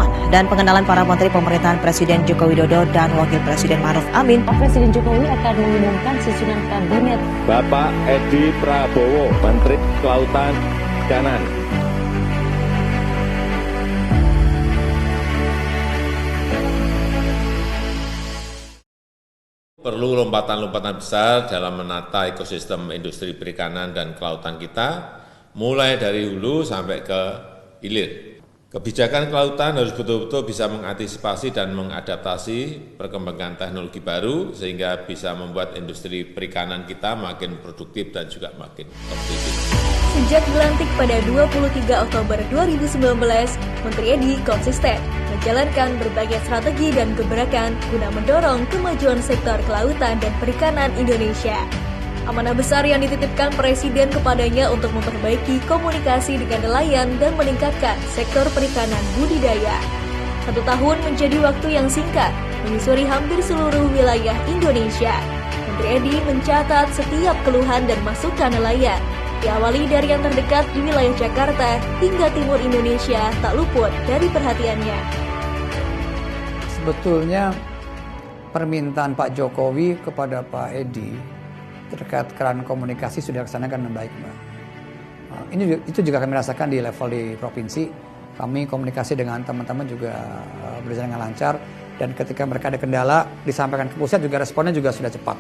pengumuman dan pengenalan para menteri pemerintahan Presiden Joko Widodo dan Wakil Presiden Ma'ruf Amin. Presiden Jokowi akan mengumumkan susunan kabinet. Bapak Edi Prabowo, Menteri Kelautan Perikanan. Perlu lompatan-lompatan besar dalam menata ekosistem industri perikanan dan kelautan kita, mulai dari hulu sampai ke hilir. Kebijakan kelautan harus betul-betul bisa mengantisipasi dan mengadaptasi perkembangan teknologi baru sehingga bisa membuat industri perikanan kita makin produktif dan juga makin kompetitif. Sejak dilantik pada 23 Oktober 2019, Menteri Edi konsisten menjalankan berbagai strategi dan gebrakan guna mendorong kemajuan sektor kelautan dan perikanan Indonesia. Amanah besar yang dititipkan Presiden kepadanya untuk memperbaiki komunikasi dengan nelayan dan meningkatkan sektor perikanan budidaya. 1 tahun menjadi waktu yang singkat, menyusuri hampir seluruh wilayah Indonesia. Menteri Edi mencatat setiap keluhan dan masukan nelayan. Diawali dari yang terdekat di wilayah Jakarta hingga timur Indonesia tak luput dari perhatiannya. Sebetulnya permintaan Pak Jokowi kepada Pak Edi terkait keran komunikasi sudah dilaksanakan dengan baik, Mbak. Itu juga kami rasakan di level di provinsi. Kami komunikasi dengan teman-teman juga berjalan dengan lancar, dan ketika mereka ada kendala disampaikan ke pusat juga responnya juga sudah cepat.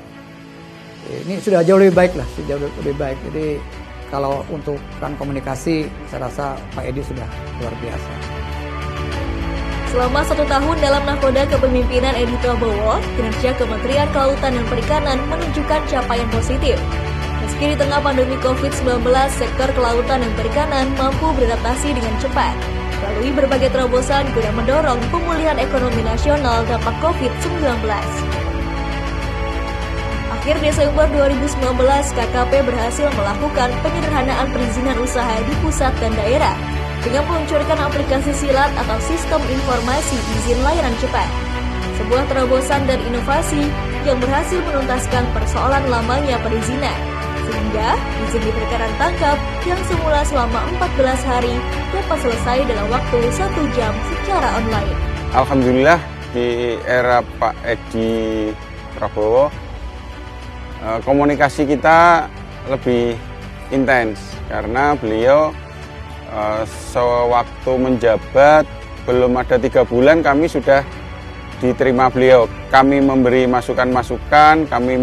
Ini sudah jauh lebih baik lah, jauh lebih baik. Jadi kalau untuk keran komunikasi saya rasa Pak Edi sudah luar biasa. Selama 1 tahun dalam nakoda kepemimpinan Edi Prabowo, kinerja Kementerian Kelautan dan Perikanan menunjukkan capaian positif. Meski di tengah pandemi COVID-19, sektor kelautan dan perikanan mampu beradaptasi dengan cepat, melalui berbagai terobosan guna mendorong pemulihan ekonomi nasional dampak COVID-19. Akhir Desember 2019, KKP berhasil melakukan penyederhanaan perizinan usaha di pusat dan daerah, dengan meluncurkan aplikasi silat atau sistem informasi izin layanan cepat. Sebuah terobosan dan inovasi yang berhasil menuntaskan persoalan lamanya perizinan, sehingga izin di perikanan tangkap yang semula selama 14 hari dapat selesai dalam waktu 1 jam secara online. Alhamdulillah di era Pak Edi Prabowo, komunikasi kita lebih intens karena beliau sewaktu menjabat belum ada 3 bulan kami sudah diterima beliau. Kami memberi masukan-masukan, kami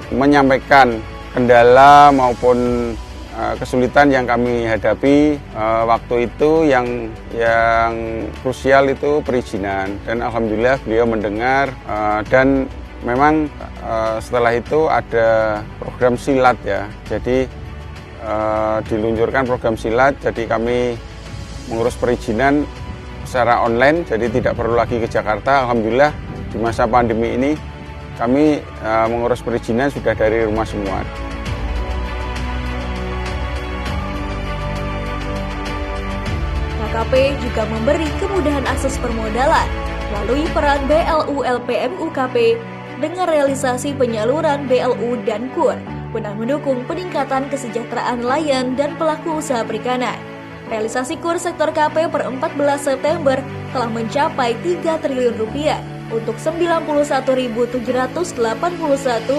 menyampaikan kendala maupun kesulitan yang kami hadapi waktu itu. Yang krusial itu perizinan, dan alhamdulillah beliau mendengar, dan memang setelah itu ada program silat ya. Jadi diluncurkan program silat, jadi kami mengurus perizinan secara online, jadi tidak perlu lagi ke Jakarta. Alhamdulillah di masa pandemi ini kami mengurus perizinan sudah dari rumah semua. KKP juga memberi kemudahan akses permodalan melalui peran BLU LPM UKP dengan realisasi penyaluran BLU dan KUR guna mendukung peningkatan kesejahteraan nelayan dan pelaku usaha perikanan. Realisasi KUR sektor KP per 14 September telah mencapai 3 triliun rupiah untuk 91.781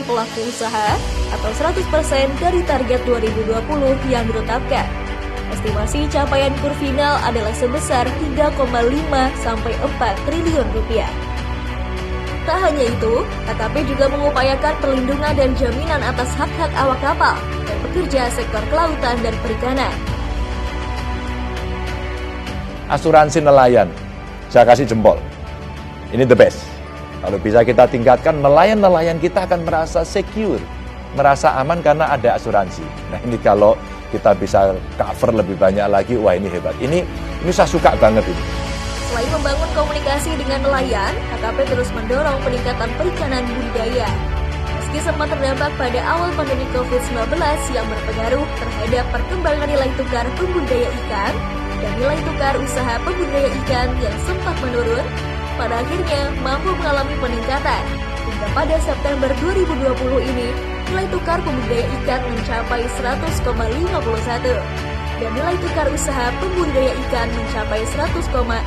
pelaku usaha atau 100% dari target 2020 yang ditetapkan. Estimasi capaian KUR final adalah sebesar 3,5 sampai 4 triliun rupiah. Tak hanya itu, KKP juga mengupayakan perlindungan dan jaminan atas hak-hak awak kapal dan pekerja sektor kelautan dan perikanan. Asuransi nelayan, saya kasih jempol. Ini the best. Kalau bisa kita tingkatkan, nelayan-nelayan kita akan merasa secure, merasa aman karena ada asuransi. Nah ini kalau kita bisa cover lebih banyak lagi, wah ini hebat. Ini saya suka banget ini. Selain membangun komunikasi dengan nelayan, KKP terus mendorong peningkatan perikanan budidaya. Meski sempat terdampak pada awal pandemi COVID-19 yang berpengaruh terhadap perkembangan nilai tukar pembudidaya ikan dan nilai tukar usaha pembudidaya ikan yang sempat menurun, pada akhirnya mampu mengalami peningkatan. Hingga pada September 2020 ini, nilai tukar pembudidaya ikan mencapai 100,51. dan nilai tukar usaha pembudidaya ikan mencapai 100,66.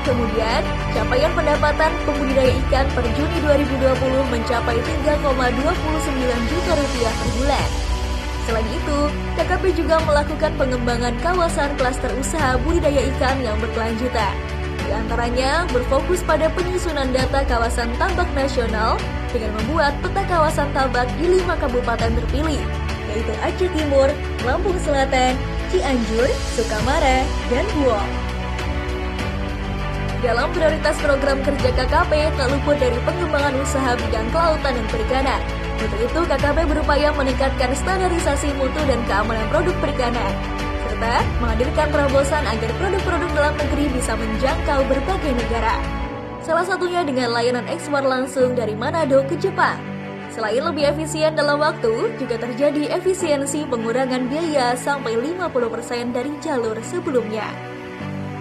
Kemudian, capaian pendapatan pembudidaya ikan per Juni 2020 mencapai 3,29 juta rupiah per bulan. Selain itu, KKP juga melakukan pengembangan kawasan klaster usaha budidaya ikan yang berkelanjutan. Di antaranya berfokus pada penyusunan data kawasan tambak nasional dengan membuat peta kawasan tambak di 5 kabupaten terpilih, yaitu Aceh Timur, Lampung Selatan, Cianjur, Sukamara, dan Buong. Dalam prioritas program kerja KKP tak luput dari pengembangan usaha bidang kelautan dan perikanan. Untuk itu, KKP berupaya meningkatkan standarisasi mutu dan keamanan produk perikanan, serta menghadirkan terobosan agar produk-produk dalam negeri bisa menjangkau berbagai negara. Salah satunya dengan layanan ekspor langsung dari Manado ke Jepang. Selain lebih efisien dalam waktu, juga terjadi efisiensi pengurangan biaya sampai 50% dari jalur sebelumnya.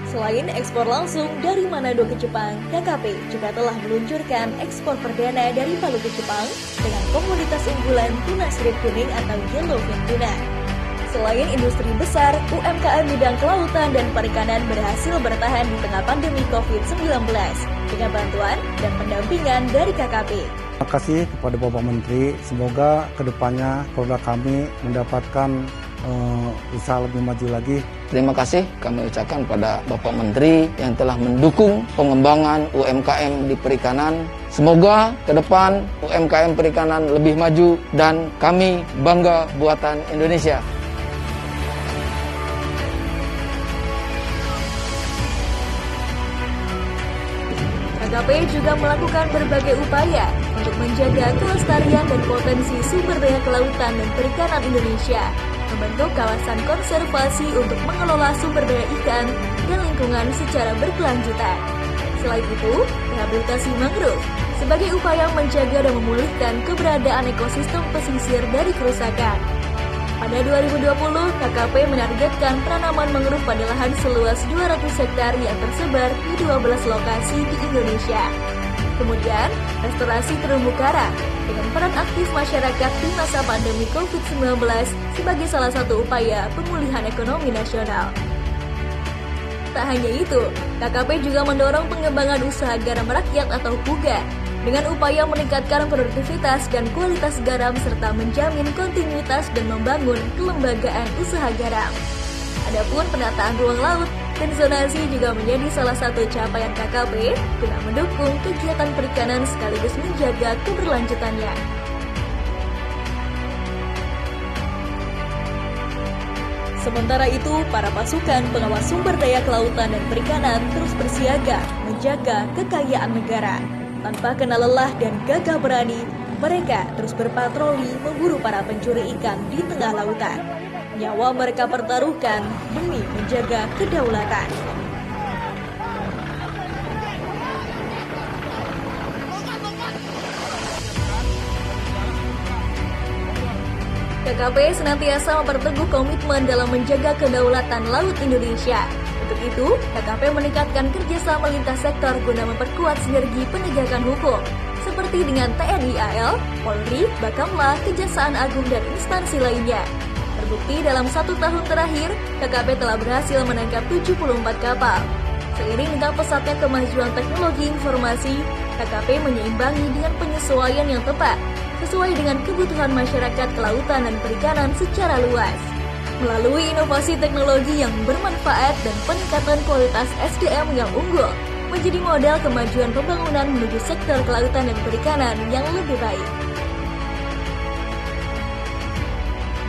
Selain ekspor langsung dari Manado ke Jepang, KKP juga telah meluncurkan ekspor perdana dari Palu ke Jepang dengan komoditas unggulan tuna sirip kuning atau yellowfin tuna. Selain industri besar, UMKM bidang kelautan dan perikanan berhasil bertahan di tengah pandemi COVID-19 dengan bantuan dan pendampingan dari KKP. Terima kasih kepada Bapak Menteri, semoga kedepannya produk kami mendapatkan usaha lebih maju lagi. Terima kasih kami ucapkan pada Bapak Menteri yang telah mendukung pengembangan UMKM di perikanan. Semoga ke depan UMKM perikanan lebih maju dan kami bangga buatan Indonesia. KKP juga melakukan berbagai upaya untuk menjaga kelestarian dan potensi sumber daya kelautan dan perikanan Indonesia, membentuk kawasan konservasi untuk mengelola sumber daya ikan dan lingkungan secara berkelanjutan. Selain itu, rehabilitasi mangrove sebagai upaya menjaga dan memulihkan keberadaan ekosistem pesisir dari kerusakan. Pada 2020, KKP menargetkan penanaman mangrove pada lahan seluas 200 hektar yang tersebar di 12 lokasi di Indonesia. Kemudian, restorasi terumbu karang dengan peran aktif masyarakat di masa pandemi COVID-19 sebagai salah satu upaya pemulihan ekonomi nasional. Tak hanya itu, KKP juga mendorong pengembangan usaha garam rakyat atau PUGA dengan upaya meningkatkan produktivitas dan kualitas garam serta menjamin kontinuitas dan membangun kelembagaan usaha garam. Adapun penataan ruang laut dan zonasi juga menjadi salah satu capaian KKP guna mendukung kegiatan perikanan sekaligus menjaga keberlanjutannya. Sementara itu, para pasukan pengawas sumber daya kelautan dan perikanan terus bersiaga menjaga kekayaan negara. Tanpa kenal lelah dan gagah berani, mereka terus berpatroli memburu para pencuri ikan di tengah lautan. Nyawa mereka pertaruhkan demi menjaga kedaulatan. KKP senantiasa memperteguh komitmen dalam menjaga kedaulatan laut Indonesia. Untuk itu, KKP meningkatkan kerjasama lintas sektor guna memperkuat sinergi penegakan hukum, seperti dengan TNI AL, Polri, Bakamla, Kejaksaan Agung, dan instansi lainnya. Terbukti dalam 1 tahun terakhir, KKP telah berhasil menangkap 74 kapal. Seiring dengan pesatnya kemajuan teknologi informasi, KKP menyeimbangi dengan penyesuaian yang tepat, sesuai dengan kebutuhan masyarakat kelautan dan perikanan secara luas. Melalui inovasi teknologi yang bermanfaat dan peningkatan kualitas SDM yang unggul, menjadi modal kemajuan pembangunan menuju sektor kelautan dan perikanan yang lebih baik.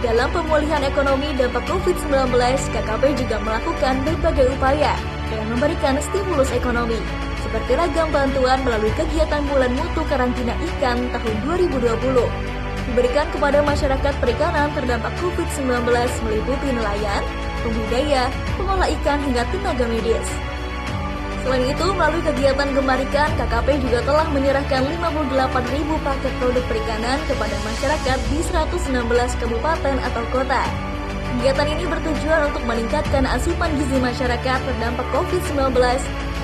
Dalam pemulihan ekonomi dampak COVID-19, KKP juga melakukan berbagai upaya dengan memberikan stimulus ekonomi, seperti ragam bantuan melalui kegiatan bulan mutu karantina ikan tahun 2020. Diberikan kepada masyarakat perikanan terdampak COVID-19 meliputi nelayan, pembudidaya, pengolah ikan hingga tenaga medis. Selain itu, melalui kegiatan Gemar Ikan, KKP juga telah menyerahkan 58.000 paket produk perikanan kepada masyarakat di 116 kabupaten atau kota. Kegiatan ini bertujuan untuk meningkatkan asupan gizi masyarakat terdampak COVID-19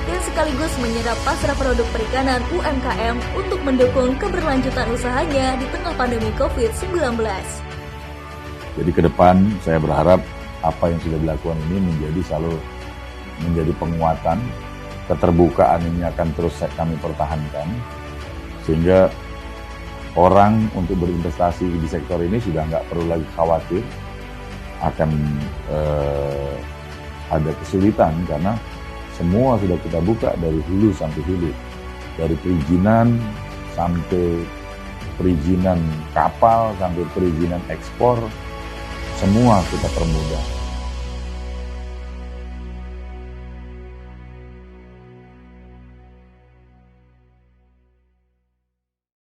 dan sekaligus menyerap pasar produk perikanan UMKM untuk mendukung keberlanjutan usahanya di tengah pandemi COVID-19. Jadi ke depan saya berharap apa yang sudah dilakukan ini selalu menjadi penguatan, keterbukaan ini akan terus kami pertahankan, sehingga orang untuk berinvestasi di sektor ini sudah nggak perlu lagi khawatir akan ada kesulitan, karena semua sudah kita buka dari hulu sampai hilir, dari perizinan sampai perizinan kapal sampai perizinan ekspor, semua kita permudah.